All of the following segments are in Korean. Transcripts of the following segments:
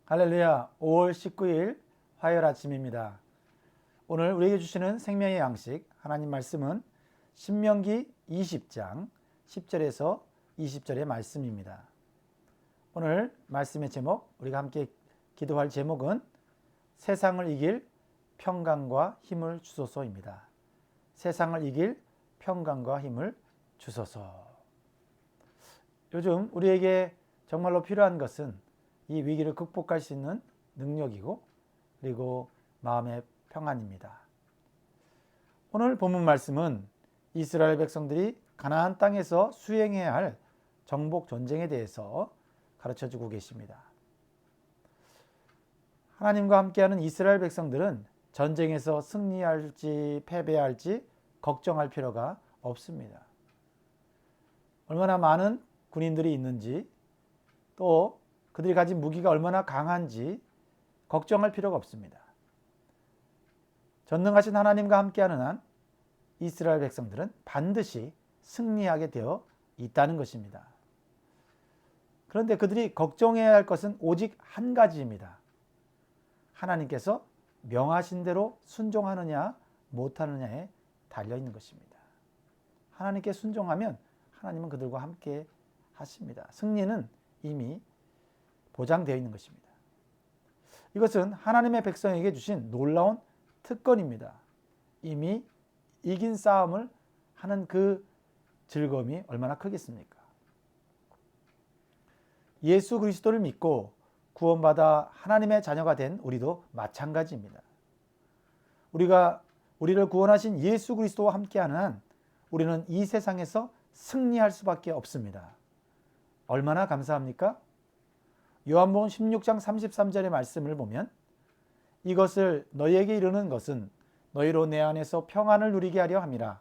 할렐루야. 5월 19일 화요일 아침입니다. 오늘 우리에게 주시는 생명의 양식 하나님 말씀은 신명기 20장 10절에서 20절의 말씀입니다. 오늘 말씀의 제목, 우리가 함께 기도할 제목은 세상을 이길 평강과 힘을 주소서입니다. 세상을 이길 평강과 힘을 주소서. 요즘 우리에게 정말로 필요한 것은 이 위기를 극복할 수 있는 능력이고 그리고 마음의 평안입니다. 오늘 본문 말씀은 이스라엘 백성들이 가나안 땅에서 수행해야 할 정복 전쟁에 대해서 가르쳐주고 계십니다. 하나님과 함께하는 이스라엘 백성들은 전쟁에서 승리할지 패배할지 걱정할 필요가 없습니다. 얼마나 많은 군인들이 있는지 또 그들이 가진 무기가 얼마나 강한지 걱정할 필요가 없습니다. 전능하신 하나님과 함께하는 한 이스라엘 백성들은 반드시 승리하게 되어 있다는 것입니다. 그런데 그들이 걱정해야 할 것은 오직 한 가지입니다. 하나님께서 명하신 대로 순종하느냐 못하느냐에 달려있는 것입니다. 하나님께 순종하면 하나님은 그들과 함께 하십니다. 승리는 이미 보장되어 있는 것입니다. 이것은 하나님의 백성에게 주신 놀라운 특권입니다. 이미 이긴 싸움을 하는 그 즐거움이 얼마나 크겠습니까? 예수 그리스도를 믿고 구원받아 하나님의 자녀가 된 우리도 마찬가지입니다. 우리를 구원하신 예수 그리스도와 함께하는 한 우리는 이 세상에서 승리할 수밖에 없습니다. 얼마나 감사합니까? 요한복음 16장 33절의 말씀을 보면 이것을 너희에게 이르는 것은 너희로 내 안에서 평안을 누리게 하려 함이라.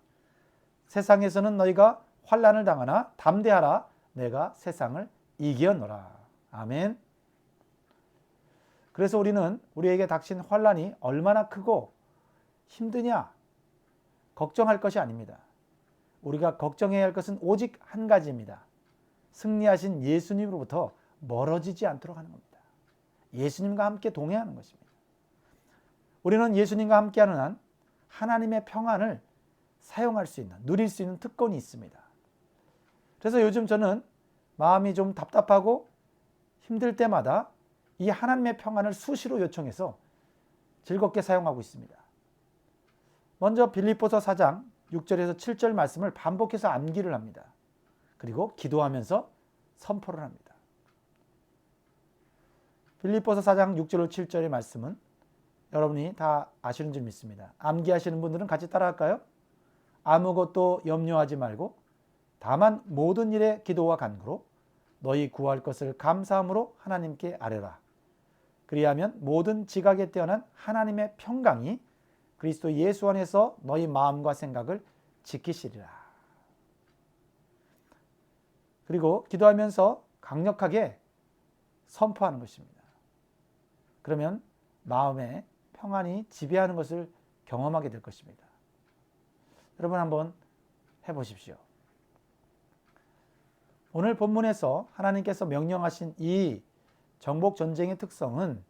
세상에서는 너희가 환난을 당하나 담대하라. 내가 세상을 이기었노라. 아멘. 그래서 우리는 우리에게 닥친 환난이 얼마나 크고 힘드냐 걱정할 것이 아닙니다. 우리가 걱정해야 할 것은 오직 한 가지입니다. 승리하신 예수님으로부터 멀어지지 않도록 하는 겁니다. 예수님과 함께 동행하는 것입니다. 우리는 예수님과 함께하는 한 하나님의 평안을 사용할 수 있는, 누릴 수 있는 특권이 있습니다. 그래서 요즘 저는 마음이 좀 답답하고 힘들 때마다 이 하나님의 평안을 수시로 요청해서 즐겁게 사용하고 있습니다. 먼저 빌립보서 4장 6절에서 7절 말씀을 반복해서 암기를 합니다. 그리고 기도하면서 선포를 합니다. 빌립보서 4장 6절로 7절의 말씀은 여러분이 다 아시는 줄 믿습니다. 암기하시는 분들은 같이 따라할까요? 아무것도 염려하지 말고 다만 모든 일에 기도와 간구로 너희 구할 것을 감사함으로 하나님께 아뢰라. 그리하면 모든 지각에 뛰어난 하나님의 평강이 그리스도 예수 안에서 너희 마음과 생각을 지키시리라. 그리고 기도하면서 강력하게 선포하는 것입니다. 그러면 마음에 평안이 지배하는 것을 경험하게 될 것입니다. 여러분 한번 해보십시오. 오늘 본문에서 하나님께서 명령하신 이 정복 전쟁의 특성은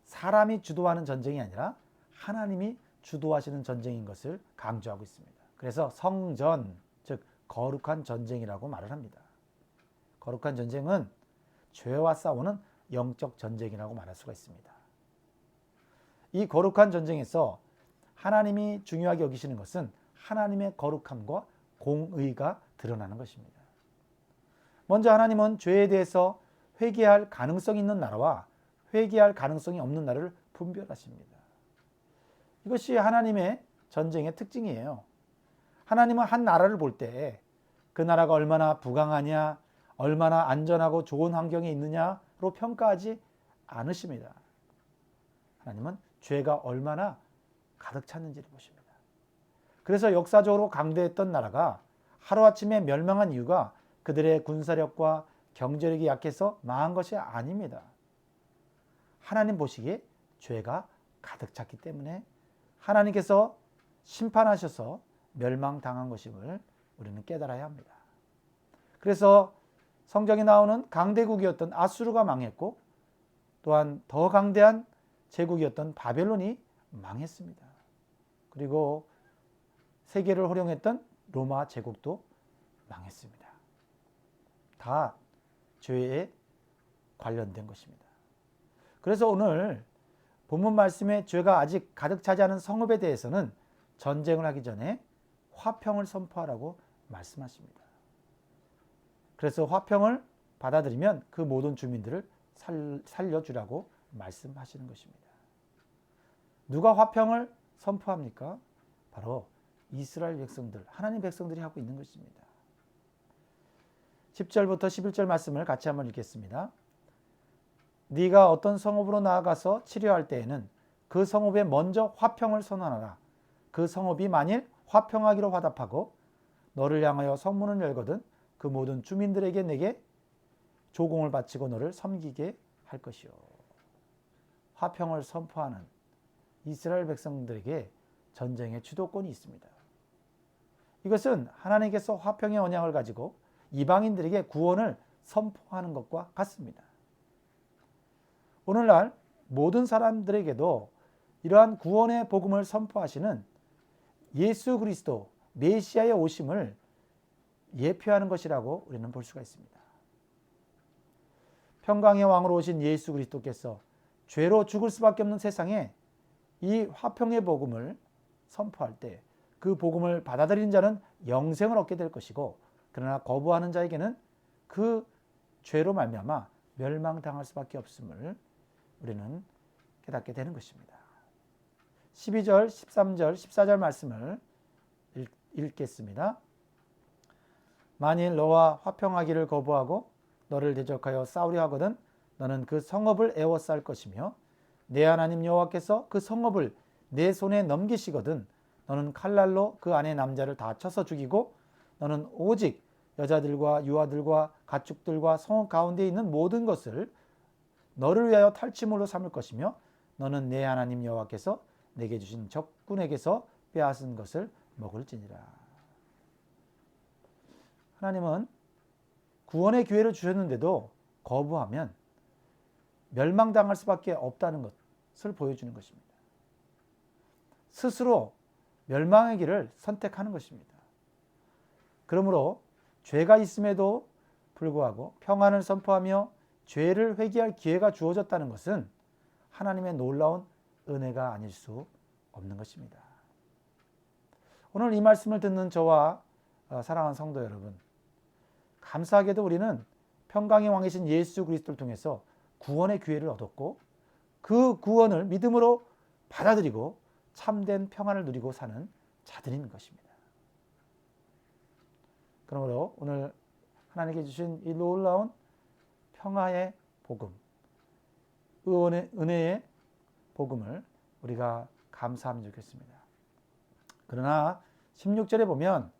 사람이 주도하는 전쟁이 아니라 하나님이 주도하시는 전쟁인 것을 강조하고 있습니다. 그래서 성전, 즉 거룩한 전쟁이라고 말을 합니다. 거룩한 전쟁은 죄와 싸우는 영적 전쟁이라고 말할 수가 있습니다. 이 거룩한 전쟁에서 하나님이 중요하게 여기시는 것은 하나님의 거룩함과 공의가 드러나는 것입니다. 먼저 하나님은 죄에 대해서 회개할 가능성이 있는 나라와 회개할 가능성이 없는 나라를 분별하십니다. 이것이 하나님의 전쟁의 특징이에요. 하나님은 한 나라를 볼 때 그 나라가 얼마나 부강하냐, 얼마나 안전하고 좋은 환경에 있느냐로 평가하지 않으십니다. 하나님은 죄가 얼마나 가득 찼는지를 보십니다. 그래서 역사적으로 강대했던 나라가 하루아침에 멸망한 이유가 그들의 군사력과 경제력이 약해서 망한 것이 아닙니다. 하나님 보시기에 죄가 가득 찼기 때문에 하나님께서 심판하셔서 멸망당한 것임을 우리는 깨달아야 합니다. 그래서 성경에 나오는 강대국이었던 아수르가 망했고 또한 더 강대한 제국이었던 바벨론이 망했습니다. 그리고 세계를 호령했던 로마 제국도 망했습니다. 다 죄에 관련된 것입니다. 그래서 오늘 본문 말씀에 죄가 아직 가득 차지 않은 성읍에 대해서는 전쟁을 하기 전에 화평을 선포하라고 말씀하십니다. 그래서 화평을 받아들이면 그 모든 주민들을 살려주라고 말씀하시는 것입니다. 누가 화평을 선포합니까? 바로 이스라엘 백성들, 하나님 백성들이 하고 있는 것입니다. 10절부터 11절 말씀을 같이 한번 읽겠습니다. 네가 어떤 성읍으로 나아가서 치료할 때에는 그 성읍에 먼저 화평을 선언하라. 그 성읍이 만일 화평하기로 화답하고 너를 향하여 성문을 열거든 그 모든 주민들에게 내게 조공을 바치고 너를 섬기게 할 것이요. 화평을 선포하는 이스라엘 백성들에게 전쟁의 주도권이 있습니다. 이것은 하나님께서 화평의 언약을 가지고 이방인들에게 구원을 선포하는 것과 같습니다. 오늘날 모든 사람들에게도 이러한 구원의 복음을 선포하시는 예수 그리스도 메시아의 오심을 예표하는 것이라고 우리는 볼 수가 있습니다. 평강의 왕으로 오신 예수 그리스도께서 죄로 죽을 수밖에 없는 세상에 이 화평의 복음을 선포할 때 그 복음을 받아들이는 자는 영생을 얻게 될 것이고, 그러나 거부하는 자에게는 그 죄로 말미암아 멸망당할 수밖에 없음을 우리는 깨닫게 되는 것입니다. 12절, 13절, 14절 말씀을 읽겠습니다. 만일 너와 화평하기를 거부하고 너를 대적하여 싸우려 하거든 너는 그 성읍을 에워쌀 것이며 내 하나님 여호와께서 그 성읍을 내 손에 넘기시거든 너는 칼날로 그 안에 남자를 다 쳐서 죽이고 너는 오직 여자들과 유아들과 가축들과 성읍 가운데 있는 모든 것을 너를 위하여 탈취물로 삼을 것이며 너는 내 하나님 여호와께서 내게 주신 적군에게서 빼앗은 것을 먹을지니라. 하나님은 구원의 기회를 주셨는데도 거부하면 멸망당할 수밖에 없다는 것을 보여주는 것입니다. 스스로 멸망의 길을 선택하는 것입니다. 그러므로 죄가 있음에도 불구하고 평안을 선포하며 죄를 회개할 기회가 주어졌다는 것은 하나님의 놀라운 은혜가 아닐 수 없는 것입니다. 오늘 이 말씀을 듣는 저와 사랑하는 성도 여러분, 감사하게도 우리는 평강의 왕이신 예수 그리스도를 통해서 구원의 기회를 얻었고 그 구원을 믿음으로 받아들이고 참된 평안을 누리고 사는 자들인 것입니다. 그러므로 오늘 하나님께 주신 이 놀라운 평화의 복음, 은혜의 복음을 우리가 감사하면 좋겠습니다. 그러나 16절에 보면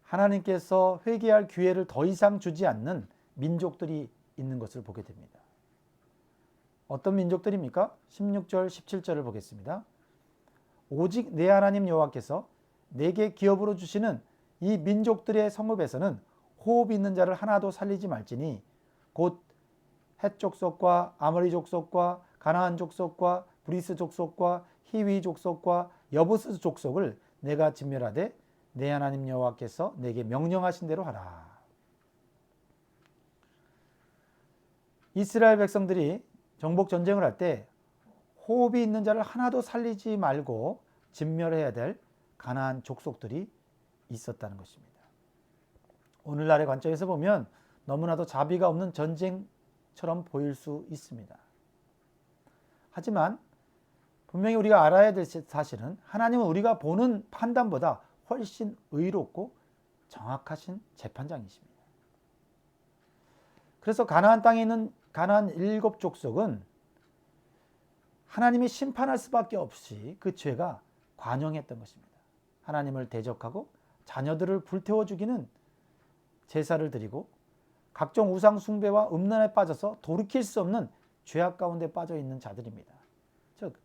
하나님께서 회개할 기회를 더 이상 주지 않는 민족들이 있는 것을 보게 됩니다. 어떤 민족들입니까? 16절, 17절을 보겠습니다. 오직 내 하나님 여호와께서 내게 기업으로 주시는 이 민족들의 성읍에서는 호흡 있는 자를 하나도 살리지 말지니 곧 헷 족속과 아모리 족속과 가나안 족속과 브리스 족속과 히위 족속과 여부스 족속을 내가 진멸하되 내 하나님 여호와께서 내게 명령하신 대로 하라. 이스라엘 백성들이 정복 전쟁을 할 때 호흡이 있는 자를 하나도 살리지 말고 진멸해야 될 가나안 족속들이 있었다는 것입니다. 오늘날의 관점에서 보면 너무나도 자비가 없는 전쟁처럼 보일 수 있습니다. 하지만 분명히 우리가 알아야 될 사실은 하나님은 우리가 보는 판단보다 훨씬 의롭고 정확하신 재판장이십니다. 그래서 가나안 땅에 있는 가나안 7 족속은 하나님이 심판할 수밖에 없이 그 죄가 관영했던 것입니다. 하나님을 대적하고 자녀들을 불태워 죽이는 제사를 드리고 각종 우상 숭배와 음란에 빠져서 돌이킬 수 없는 죄악 가운데 빠져 있는 자들입니다. 즉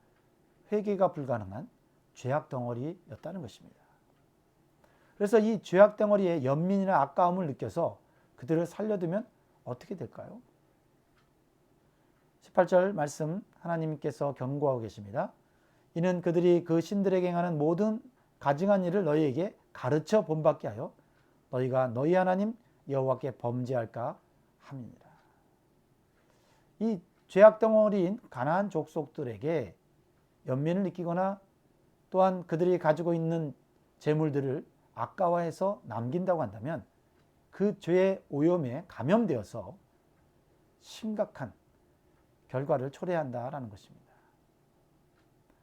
회개가 불가능한 죄악 덩어리였다는 것입니다. 그래서 이 죄악 덩어리의 연민이나 아까움을 느껴서 그들을 살려두면 어떻게 될까요? 18절 말씀 하나님께서 경고하고 계십니다. 이는 그들이 그 신들에게 행하는 모든 가증한 일을 너희에게 가르쳐 본받게 하여 너희가 너희 하나님 여호와께 범죄할까 함이니라. 이 죄악 덩어리인 가나안 족속들에게 연민을 느끼거나 또한 그들이 가지고 있는 재물들을 아까워해서 남긴다고 한다면 그 죄의 오염에 감염되어서 심각한 결과를 초래한다라는 것입니다.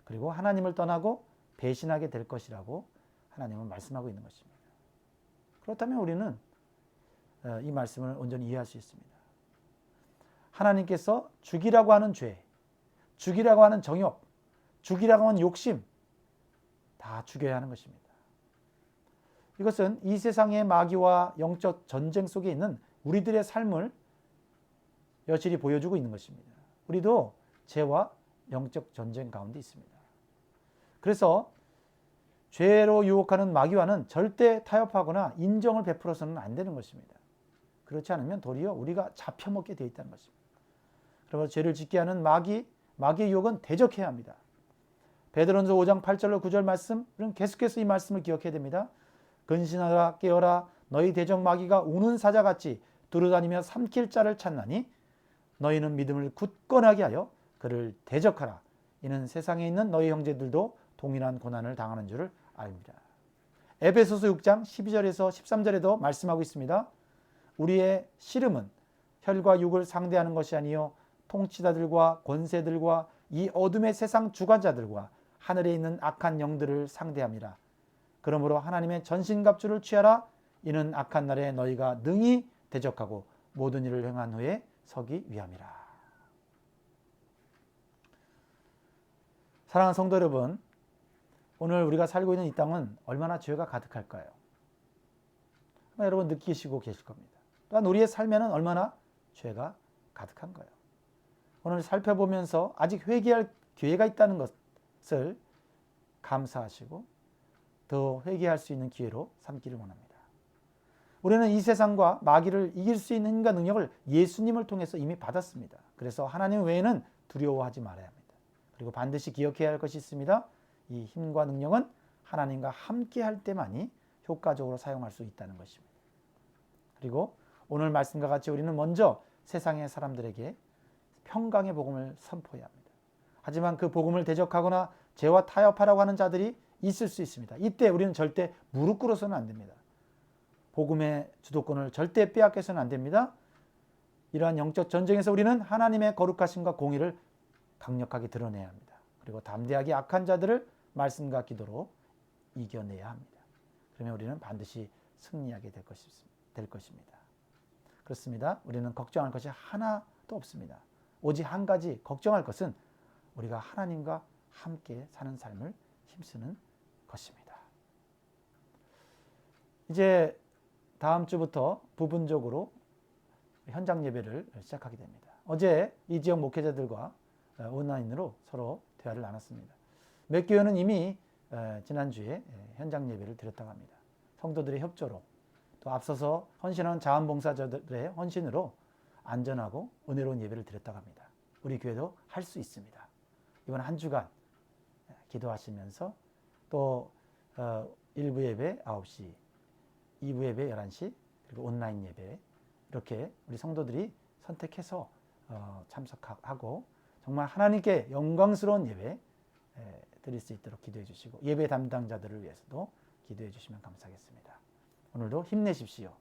그리고 하나님을 떠나고 배신하게 될 것이라고 하나님은 말씀하고 있는 것입니다. 그렇다면 우리는 이 말씀을 온전히 이해할 수 있습니다. 하나님께서 죽이라고 하는 죄, 죽이라고 하는 정욕, 죽이라고 하는 욕심 다 죽여야 하는 것입니다. 이것은 이 세상의 마귀와 영적 전쟁 속에 있는 우리들의 삶을 여실히 보여주고 있는 것입니다. 우리도 죄와 영적 전쟁 가운데 있습니다. 그래서 죄로 유혹하는 마귀와는 절대 타협하거나 인정을 베풀어서는 안 되는 것입니다. 그렇지 않으면 도리어 우리가 잡혀먹게 되어 있다는 것입니다. 그러므로 죄를 짓게 하는 마귀의 유혹은 대적해야 합니다. 베드로전서 5장 8절로 9절 말씀은 계속해서 이 말씀을 기억해야 됩니다. 근신하라 깨어라 너희 대적 마귀가 우는 사자같이 두루다니며 삼킬 자를 찾나니 너희는 믿음을 굳건하게 하여 그를 대적하라. 이는 세상에 있는 너희 형제들도 동일한 고난을 당하는 줄을 압니다. 에베소서 6장 12절에서 13절에도 말씀하고 있습니다. 우리의 씨름은 혈과 육을 상대하는 것이 아니요 통치자들과 권세들과 이 어둠의 세상 주관자들과 하늘에 있는 악한 영들을 상대함이라. 그러므로 하나님의 전신갑주를 취하라. 이는 악한 날에 너희가 능히 대적하고 모든 일을 행한 후에 서기 위함이라. 사랑하는 성도 여러분, 오늘 우리가 살고 있는 이 땅은 얼마나 죄가 가득할까요? 여러분 느끼시고 계실 겁니다. 또한 우리의 삶에는 얼마나 죄가 가득한가요? 오늘 살펴보면서 아직 회개할 기회가 있다는 것을 감사하시고 더 회개할 수 있는 기회로 삼기를 원합니다. 우리는 이 세상과 마귀를 이길 수 있는 힘과 능력을 예수님을 통해서 이미 받았습니다. 그래서 하나님 외에는 두려워하지 말아야 합니다. 그리고 반드시 기억해야 할 것이 있습니다. 이 힘과 능력은 하나님과 함께 할 때만이 효과적으로 사용할 수 있다는 것입니다. 그리고 오늘 말씀과 같이 우리는 먼저 세상의 사람들에게 평강의 복음을 선포해야 합니다. 하지만 그 복음을 대적하거나 죄와 타협하라고 하는 자들이 있을 수 있습니다. 이때 우리는 절대 무릎 꿇어서는 안 됩니다. 복음의 주도권을 절대 빼앗겨서는 안 됩니다. 이러한 영적 전쟁에서 우리는 하나님의 거룩하심과 공의를 강력하게 드러내야 합니다. 그리고 담대하게 악한 자들을 말씀과 기도로 이겨내야 합니다. 그러면 우리는 반드시 승리하게 될 것입니다. 그렇습니다. 우리는 걱정할 것이 하나도 없습니다. 오직 한 가지 걱정할 것은 우리가 하나님과 함께 사는 삶을 힘쓰는 것입니다. 이제 다음 주부터 부분적으로 현장 예배를 시작하게 됩니다. 어제 이 지역 목회자들과 온라인으로 서로 대화를 나눴습니다. 몇 교회는 이미 지난주에 현장 예배를 드렸다고 합니다. 성도들의 협조로 또 앞서서 헌신하는 자원봉사자들의 헌신으로 안전하고 은혜로운 예배를 드렸다고 합니다. 우리 교회도 할 수 있습니다. 이번 한 주간 기도하시면서 또 1부 예배 9시, 2부 예배 11시, 그리고 온라인 예배 이렇게 우리 성도들이 선택해서 참석하고 정말 하나님께 영광스러운 예배 드릴 수 있도록 기도해 주시고 예배 담당자들을 위해서도 기도해 주시면 감사하겠습니다. 오늘도 힘내십시오.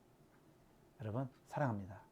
여러분 사랑합니다.